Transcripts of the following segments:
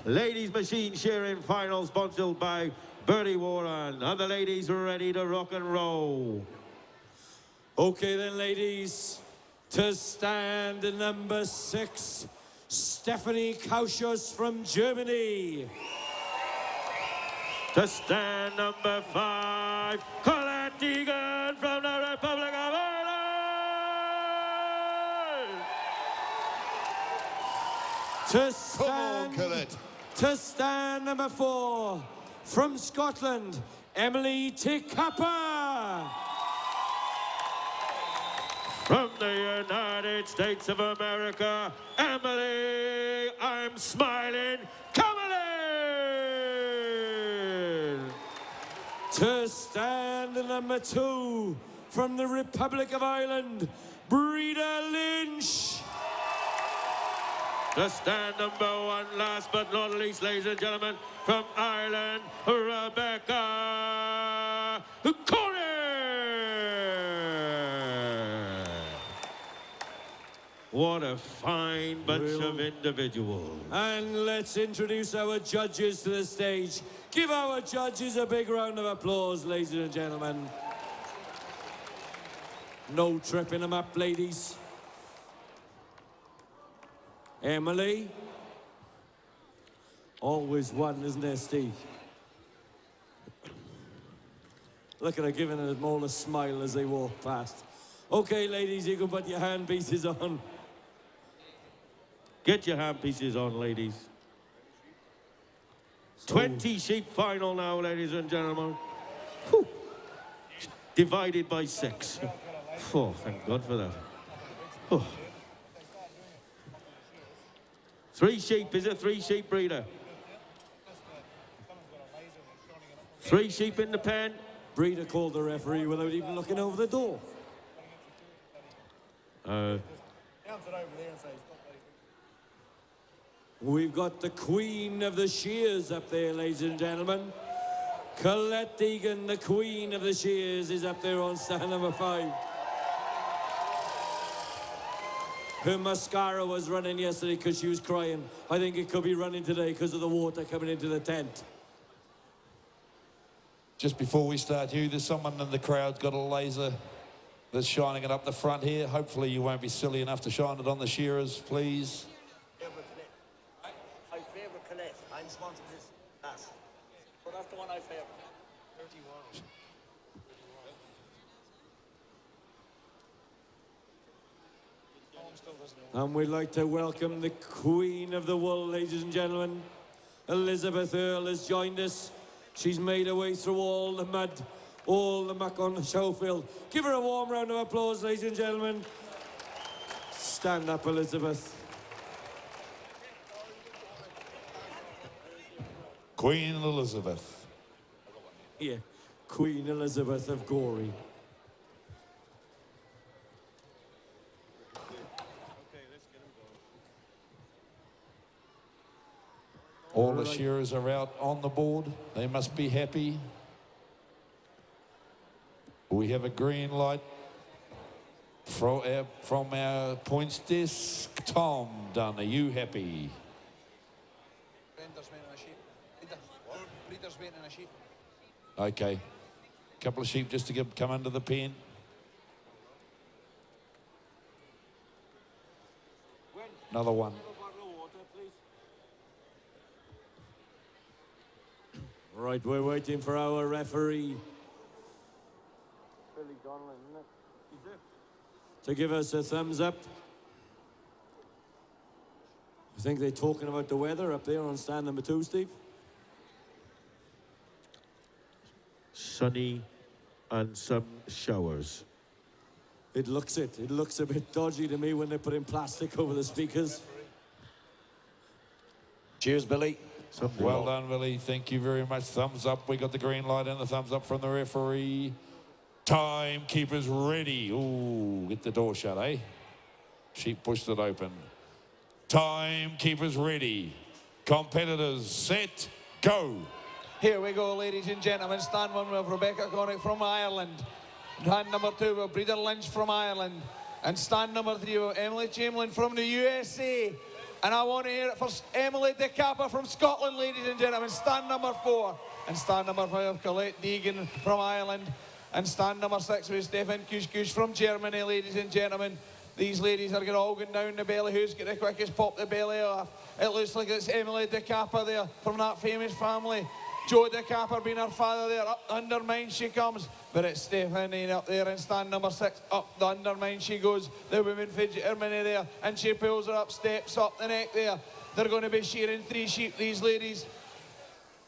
ladies machine shearing final sponsored by Bertie Warren. And the ladies are ready to rock and roll. Okay then, ladies, to stand in number 6, Stephanie Kauschus from Germany. To stand number 5, Colette Deegan from the Republic of Ireland. To stand number 4, from Scotland, Emily Tikapa. From the United States of America, Emily, I'm smiling, coming in. To stand in number 2, from the Republic of Ireland, Breda Lynch. To stand number 1, last but not least, ladies and gentlemen, from Ireland, Rebecca Corey. What a fine bunch of individuals. And let's introduce our judges to the stage. Give our judges a big round of applause, ladies and gentlemen. No tripping them up, ladies. Emily. Always one, isn't there, Steve? Look at her giving them all a smile as they walk past. Okay, ladies, you can put your handpieces on. Get your handpieces on, ladies. 20 sheep final now, ladies and gentlemen. Whew. Divided by 6. Oh, thank God for that. Oh. 3 sheep, is it 3 sheep, breeder? 3 sheep in the pen. Breeder called the referee without even looking over the door. We've got the queen of the shears up there, ladies and gentlemen. Colette Deegan, the queen of the shears, is up there on stand number 5. Her mascara was running yesterday because she was crying. I think it could be running today because of the water coming into the tent. Just before we start, Hugh, there's someone in the crowd got a laser that's shining it up the front here. Hopefully you won't be silly enough to shine it on the shearers, please. I favour Colette. I'm sponsoring this last. But that's the one I favour. 31. And we'd like to welcome the Queen of the Wool, ladies and gentlemen. Elizabeth Earle has joined us. She's made her way through all the mud, all the muck on the show field. Give her a warm round of applause, ladies and gentlemen. Stand up, Elizabeth. Queen Elizabeth. Yeah, Queen Elizabeth of Gorey. All the shearers are out on the board. They must be happy. We have a green light from our points desk. Tom Dunn, are you happy? Okay. A couple of sheep just to come under the pen. Another one. Right, we're waiting for our referee to give us a thumbs up. I think they're talking about the weather up there on stand number 2, Steve. Sunny and some showers. It looks it. It looks a bit dodgy to me when they put in plastic over the speakers. Cheers, Billy. Well done, Billy. Thank you very much. Thumbs up. We got the green light and the thumbs up from the referee. Timekeeper's ready. Ooh, get the door shut, eh? Sheep pushed it open. Timekeeper's ready. Competitors, set, go. Here we go, ladies and gentlemen. Stand 1 with Rebecca Connick from Ireland. Stand number 2 with Breda Lynch from Ireland. And stand number 3 with Emily Chamberlain from the USA. And I want to hear it for Emily De Capa from Scotland, ladies and gentlemen. Stand number 4. And stand number 5, Colette Deegan from Ireland. And stand number 6 with Stefan Kusch from Germany, ladies and gentlemen. These ladies are all going down the belly. Who's got the quickest pop the belly off? It looks like it's Emily De Capa there from that famous family. Joe De Capa being her father there. Up the undermine she comes. But it's Stephanie up there in stand number 6. Up the undermine she goes. The women fidget Germany there. And she pulls her up, steps up the neck there. They're going to be shearing 3 sheep, these ladies.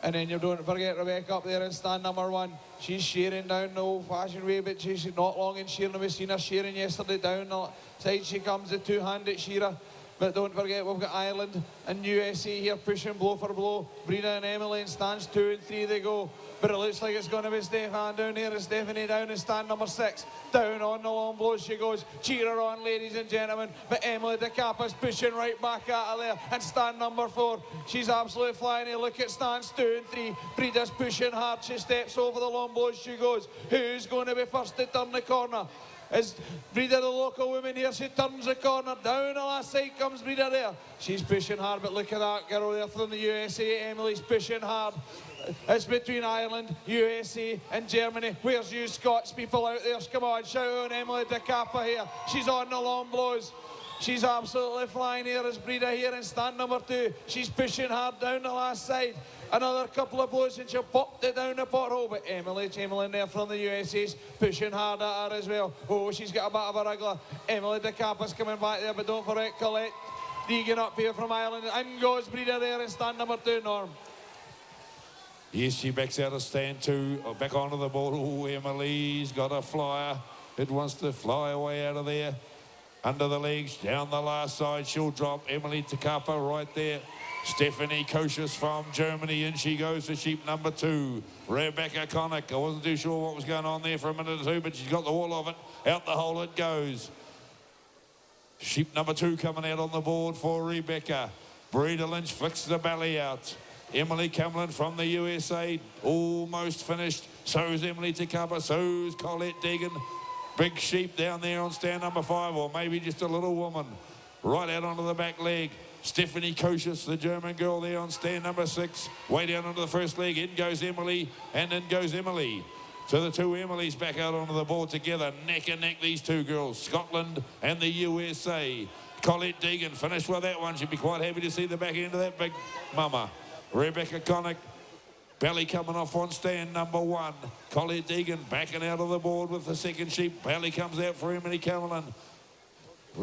And then you don't forget Rebecca up there in stand number 1. She's shearing down the old-fashioned way, but she's not long in shearing. We've seen her shearing yesterday down the side. She comes, the two-handed shearer. But don't forget, we've got Ireland and USA here pushing blow for blow. Breda and Emily in stands 2 and 3 they go. But it looks like it's going to be Stefan down here and Stephanie down in stand number 6. Down on the long blow she goes. Cheer her on, ladies and gentlemen. But Emily De Capa's pushing right back at her there. And stand number 4, she's absolutely flying here. Look at stands 2 and 3. Breda's pushing hard. She steps over the long blow she goes. Who's going to be first to turn the corner? Is Breda, the local woman here, she turns the corner. Down the last side comes Breda there. She's pushing hard, but look at that girl there from the USA. Emily's pushing hard. It's between Ireland, USA and Germany. Where's you Scots people out there? Come on, shout out Emily De Capa here. She's on the long blows. She's absolutely flying here as Breda here in stand number 2. She's pushing hard down the last side. Another couple of blows and she'll pop it down the pothole. But Emily Chamberlain there from the USA's pushing hard at her as well. Oh, she's got a bit of a wriggler. Emily De Capa's coming back there, but don't forget Colette Deegan up here from Ireland. And goes Breda there in stand number 2, Norm. Yes, she backs out of stand 2, back onto the board. Oh, Emily's got a flyer. It wants to fly away out of there. Under the legs, down the last side, she'll drop. Emily De Capa right there. Stephanie Koschis from Germany, and she goes to sheep number 2. Rebecca Connick. I wasn't too sure what was going on there for a minute or two, but she's got the wall of it. Out the hole it goes. Sheep number 2 coming out on the board for Rebecca. Breda Lynch flicks the belly out. Emily Camlin from the USA, almost finished. So's Emily De Capa, so's Colette Deegan. Big sheep down there on stand number 5, or maybe just a little woman. Right out onto the back leg. Stephanie Koschis, the German girl there on stand number 6. Way down onto the first leg. In goes Emily, and in goes Emily. So the 2 Emilys back out onto the board together. Neck and neck, these 2 girls. Scotland and the USA. Colette Deegan finished with that one. She'd be quite happy to see the back end of that big mama. Rebecca Connick, belly coming off on stand number 1. Colette Deegan backing out of the board with the second sheep. Belly comes out for Emily Cameron.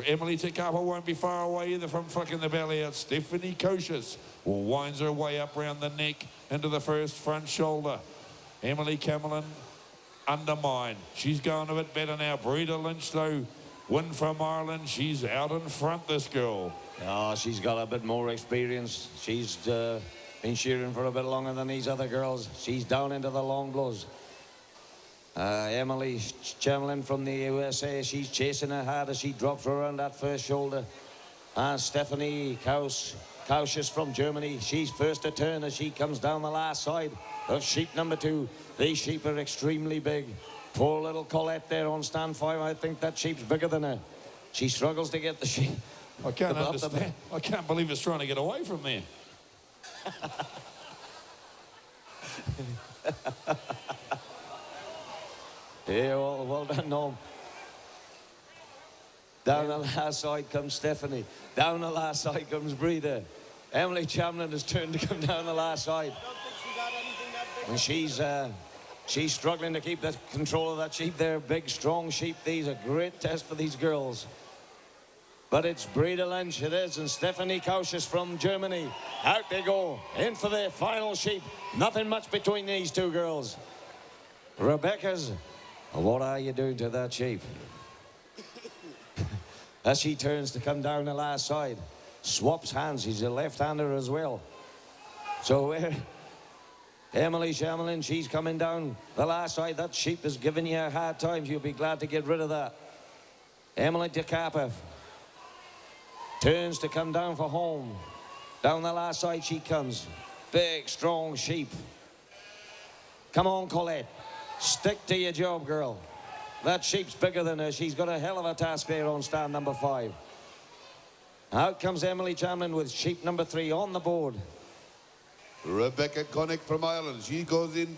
Emily De Capa won't be far away either from flicking the belly out. Stephanie Koschis winds her way up around the neck into the first front shoulder. Emily Cameron undermine. She's going a bit better now. Breda Lynch though, win from Ireland. She's out in front, this girl. Oh, she's got a bit more experience. She's been shearing for a bit longer than these other girls. She's down into the long blows. Emily Chamberlain from the USA, she's chasing her hard as she drops her around that first shoulder. And Stephanie Koschis from Germany, she's first to turn as she comes down the last side of sheep number 2. These sheep are extremely big. Poor little Colette there on stand 5. I think that sheep's bigger than her. She struggles to get the sheep. I can't understand. I can't believe it's trying to get away from there. Yeah, well done, Norm. Down the last side comes Stephanie. Down the last side comes Breda. Emily Chamberlain has turned to come down the last side. And she's struggling to keep the control of that sheep there. Big, strong sheep. These are great tests for these girls. But it's Breda Lynch, it is, and Stephanie Koschis from Germany. Out they go, in for their final sheep. Nothing much between these 2 girls. Rebecca's, what are you doing to that sheep? As she turns to come down the last side. Swaps hands, she's a left-hander as well. So Emily Chamberlain, she's coming down the last side. That sheep is giving you a hard time. You'll be glad to get rid of that. Emily De Capa turns to come down for home. Down the last side she comes. Big, strong sheep. Come on, Colette. Stick to your job, girl. That sheep's bigger than her. She's got a hell of a task there on stand number 5. Out comes Emily Chamlin with sheep number 3 on the board. Rebecca Connick from Ireland. She goes in.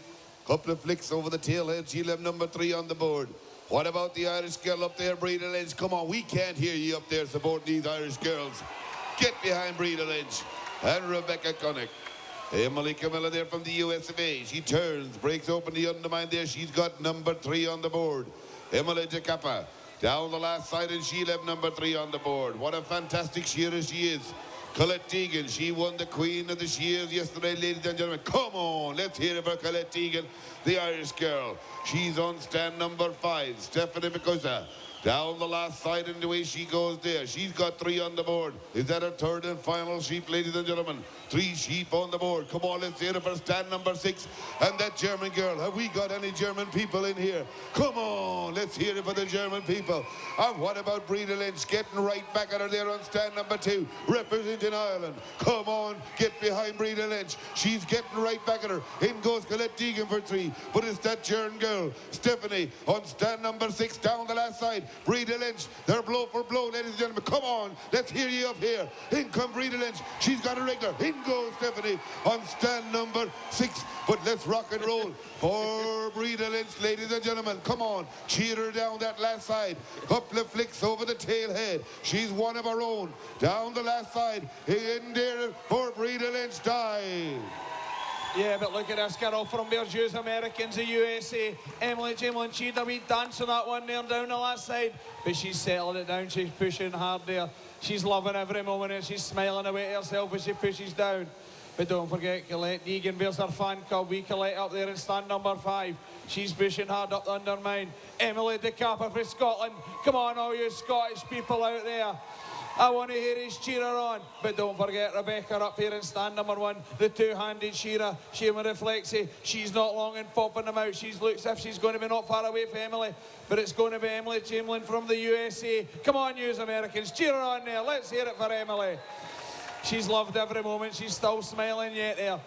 Couple of flicks over the tailhead. She'll have number 3 on the board. What about the Irish girl up there, Breda Lynch? Come on, we can't hear you up there supporting these Irish girls. Get behind Breda Lynch and Rebecca Connick. Emily Camilla there from the US of A. She turns, breaks open the undermine there. She's got number 3 on the board. Emily De Capa down the last side, and she'll have number 3 on the board. What a fantastic shearer she is. Colette Deegan, she won the Queen of the Shears yesterday, ladies and gentlemen. Come on, let's hear it for Colette Deegan, the Irish girl. She's on stand number 5. Stephanie Picosa down the last side, and the way she goes there. She's got 3 on the board. Is that her third and final sheep, ladies and gentlemen? 3 sheep on the board. Come on, let's hear it for stand number 6. And that German girl. Have we got any German people in here? Come on, let's hear it for the German people. And what about Breda Lynch getting right back at her there on stand number 2, representing Ireland? Come on, get behind Breda Lynch. She's getting right back at her. In goes Colette Deegan for 3. But it's that German girl, Stephanie, on stand number 6 down the last side. Breda Lynch, they're blow for blow, ladies and gentlemen. Come on, let's hear you up here. In come Breda Lynch. She's got a regular. In goes Stephanie on stand number 6. But let's rock and roll for Breda Lynch, ladies and gentlemen. Come on, cheer her down that last side. Couple of flicks over the tail head. She's one of her own. Down the last side. In there for Breda Lynch. Dive. Yeah, but look at this girl from Berju's Americans, the USA. Emily Chamlin, she'd a wee dance on that one there down the last side. But she's settling it down, she's pushing hard there. She's loving every moment and she's smiling away to herself as she pushes down. But don't forget, Colette Deegan bears her fan club. We Colette up there in stand number 5. She's pushing hard up the undermine. Emily De Capa for Scotland. Come on, all you Scottish people out there. I want to hear his cheerer on. But don't forget Rebecca up here in stand number 1. The two-handed shearer, Shearing Reflexy. She's not long in popping them out. She looks as if she's going to be not far away from Emily. But it's going to be Emily Chamlin from the USA. Come on, you Americans. Cheer her on there. Let's hear it for Emily. She's loved every moment. She's still smiling yet there.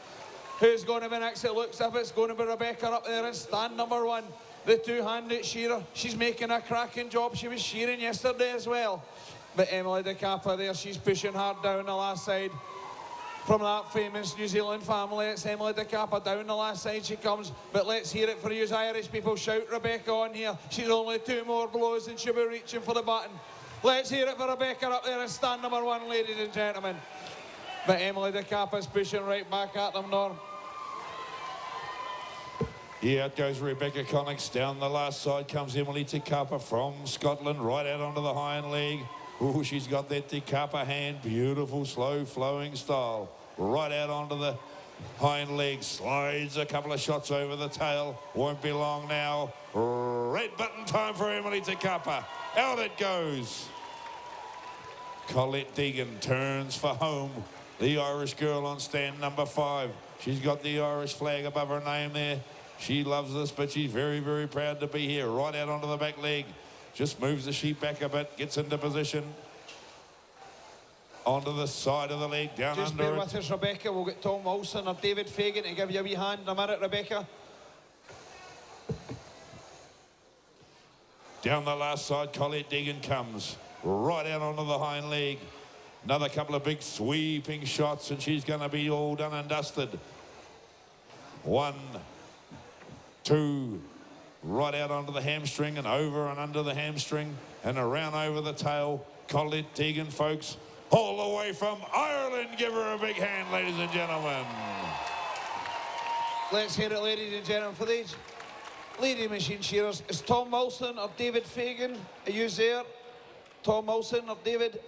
Who's going to be next? It looks as if it's going to be Rebecca up there in stand number 1. The two-handed shearer. She's making a cracking job. She was shearing yesterday as well. But Emily De Capa there, she's pushing hard down the last side. From that famous New Zealand family, it's Emily De Capa down the last side she comes. But let's hear it for you Irish people. Shout Rebecca on here. She's only 2 more blows and she'll be reaching for the button. Let's hear it for Rebecca up there in stand number 1, ladies and gentlemen. But Emily De Capa's pushing right back at them, Norm. Yeah, out goes Rebecca Connick. Down the last side comes Emily De Capa from Scotland, right out onto the hind leg. Ooh, she's got that De Capa hand. Beautiful, slow flowing style. Right out onto the hind leg. Slides a couple of shots over the tail. Won't be long now. Red button time for Emily De Capa. Out it goes. Colette Deegan turns for home. The Irish girl on stand number 5. She's got the Irish flag above her name there. She loves this, but she's very, very proud to be here. Right out onto the back leg. Just moves the sheep back a bit, gets into position. Onto the side of the leg, down Just under bear it. with us, Rebecca. We'll get Tom Wilson or David Fagan to give you a wee hand in a minute, Rebecca. Down the last side, Colette Deegan comes. Right out onto the hind leg. Another couple of big sweeping shots, and she's going to be all done and dusted. 1, 2, right out onto the hamstring and over and under the hamstring and around over the tail. Colette Deegan, folks, all the way from Ireland. Give her a big hand, ladies and gentlemen. Let's hear it, ladies and gentlemen, for these lady machine shearers. Is Tom Wilson or David Fagan? Are you there? Tom Wilson or David?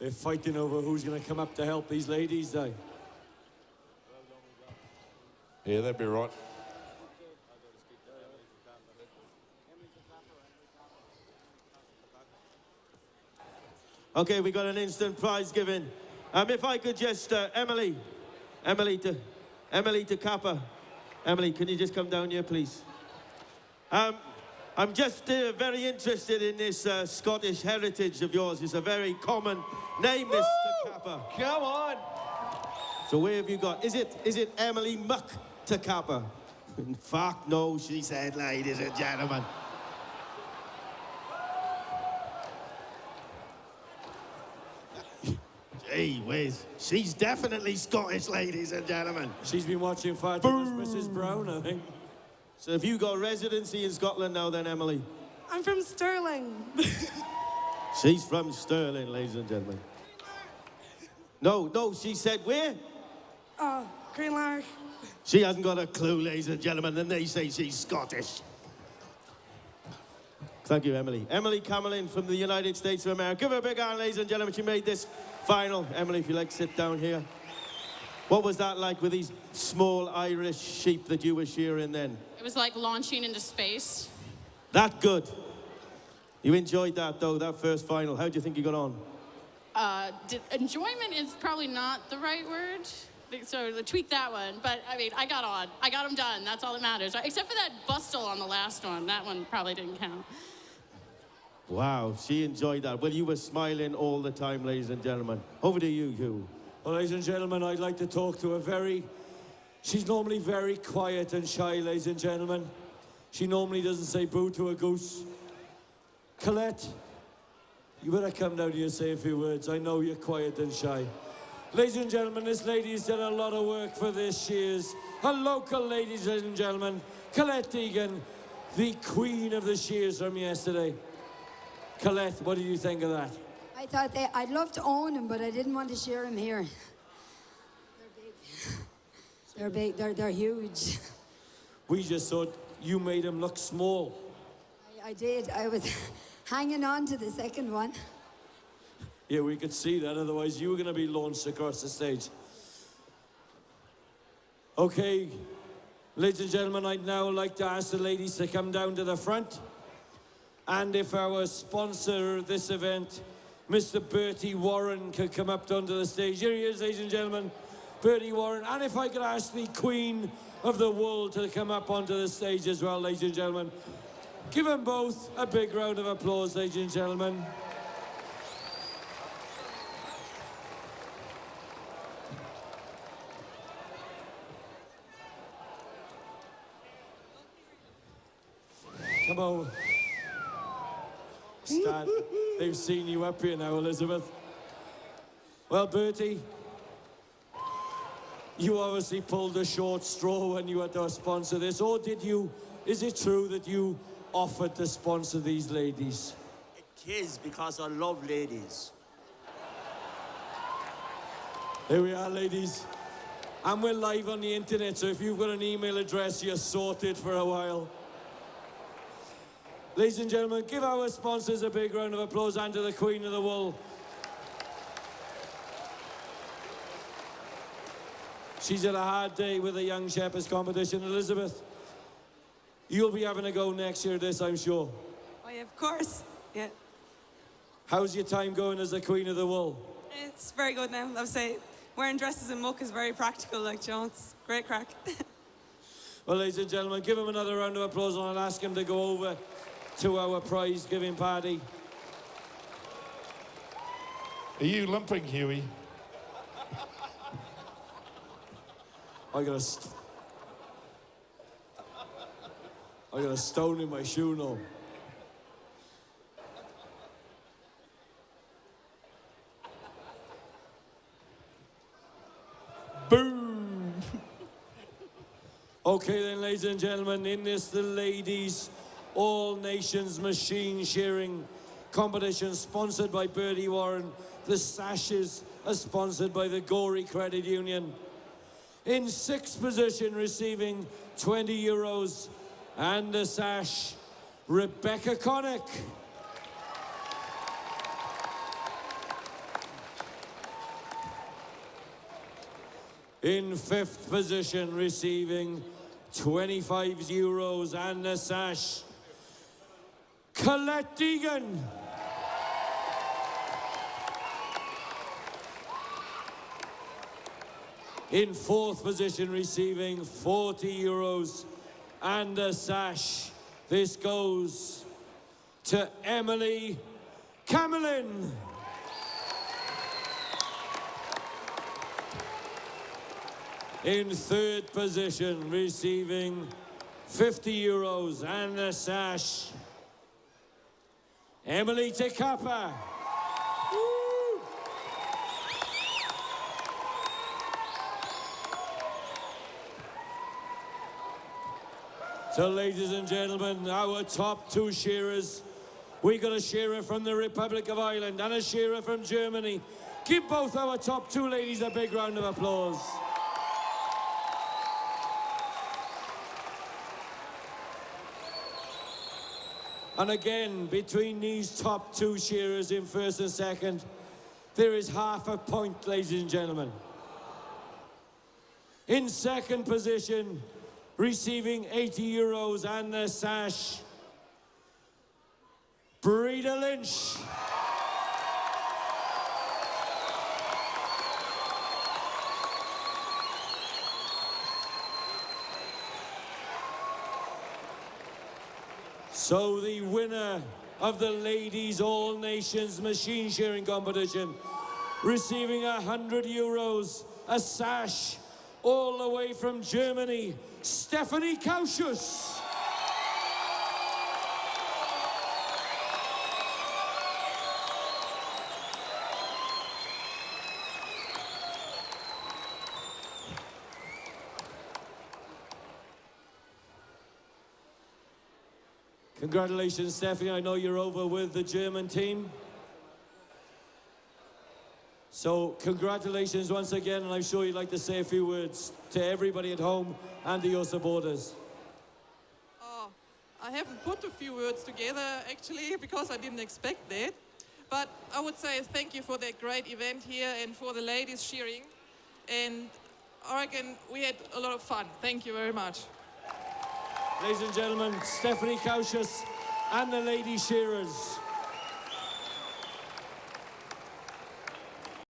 They're fighting over who's going to come up to help these ladies, though. Yeah, that'd be right. Okay, we got an instant prize given. If I could just, Emily De Capa. Emily, can you just come down here, please? I'm just very interested in this Scottish heritage of yours. It's a very common name, this De Capa. Come on. So where have you got? Is it Emily Muck De Capa? Fuck no, she said, ladies and gentlemen. Gee whiz. She's definitely Scottish, ladies and gentlemen. She's been watching far too much Mrs. Brown, I think. So have you got residency in Scotland now then, Emily? I'm from Stirling. She's from Stirling, ladies and gentlemen. No, she said where? Oh, Greenlark. She hasn't got a clue, ladies and gentlemen, and they say she's Scottish. Thank you, Emily. Emily Camelin from the United States of America. Give her a big hand, ladies and gentlemen. She made this final. Emily, if you like, sit down here. What was that like with these small Irish sheep that you were shearing then? It was like launching into space. That good. You enjoyed that, though, that first final. How do you think you got on? Enjoyment is probably not the right word. So tweak that one. But, I mean, I got on. I got them done. That's all that matters. Right? Except for that bustle on the last one. That one probably didn't count. Wow, she enjoyed that. Well, you were smiling all the time, ladies and gentlemen. Over to you, Hugh. Well, ladies and gentlemen, I'd like to talk to she's normally very quiet and shy, ladies and gentlemen. She normally doesn't say boo to a goose. Colette, you better come down here and say a few words. I know you're quiet and shy. Ladies and gentlemen, this lady has done a lot of work for this Shears. A local, ladies and gentlemen, Colette Deegan, the queen of the Shears from yesterday. Colette, what do you think of that? I thought I'd love to own him, but I didn't want to shear him here. They're big. They're huge. We just thought you made him look small. I did. I was hanging on to the second one. Yeah, we could see that. Otherwise, you were going to be launched across the stage. Okay, ladies and gentlemen, I'd now like to ask the ladies to come down to the front. And if our sponsor of this event, Mr. Bertie Warren, could come up onto the stage. Here he is, ladies and gentlemen, Bertie Warren. And if I could ask the Queen of the Wool to come up onto the stage as well, ladies and gentlemen. Give them both a big round of applause, ladies and gentlemen. Come on. Stan, they've seen you up here now, Elizabeth. Well, Bertie, you obviously pulled a short straw when you had to sponsor this, or did you? Is it true that you offered to sponsor these ladies? It is because I love ladies. Here we are, ladies. And we're live on the internet, so if you've got an email address, you're sorted for a while. Ladies and gentlemen, give our sponsors a big round of applause and to the Queen of the Wool. She's had a hard day with the Young Shepherds competition. Elizabeth, you'll be having a go next year at this, I'm sure. Oh, yeah, of course. Yeah. How's your time going as the Queen of the Wool? It's very good now. I would say wearing dresses and muck is very practical, like, you know, it's great crack. Well, ladies and gentlemen, give him another round of applause and I'll ask him to go over to our prize giving party. Are you limping, Huey? I got a stone in my shoe now. Boom! Okay then, ladies and gentlemen, in this, the ladies' All Nations Machine Shearing competition sponsored by Bertie Warren. The sashes are sponsored by the Gory Credit Union. In sixth position, receiving €20 and the sash, Rebecca Connick. In fifth position, receiving €25 and the sash, Colette Deegan. In fourth position, receiving €40 and a sash, this goes to Emily Camelin. In third position, receiving €50 and a sash, Emily Tekapa. So, ladies and gentlemen, our top two shearers. We got a shearer from the Republic of Ireland and a shearer from Germany. Give both our top two ladies a big round of applause. And again, between these top two shearers in first and second, there is half a point, ladies and gentlemen. In second position, receiving €80 and the sash, Breeda Lynch. So the winner of the Ladies All Nations Machine Shearing Competition, receiving €100, a sash, all the way from Germany, Stephanie Kauschus. Congratulations, Stephanie. I know you're over with the German team. So, congratulations once again, and I'm sure you'd like to say a few words to everybody at home and to your supporters. I haven't put a few words together, actually, because I didn't expect that. But I would say thank you for that great event here and for the ladies shearing. And I reckon we had a lot of fun. Thank you very much. Ladies and gentlemen, Stephanie Kauschus and the lady shearers.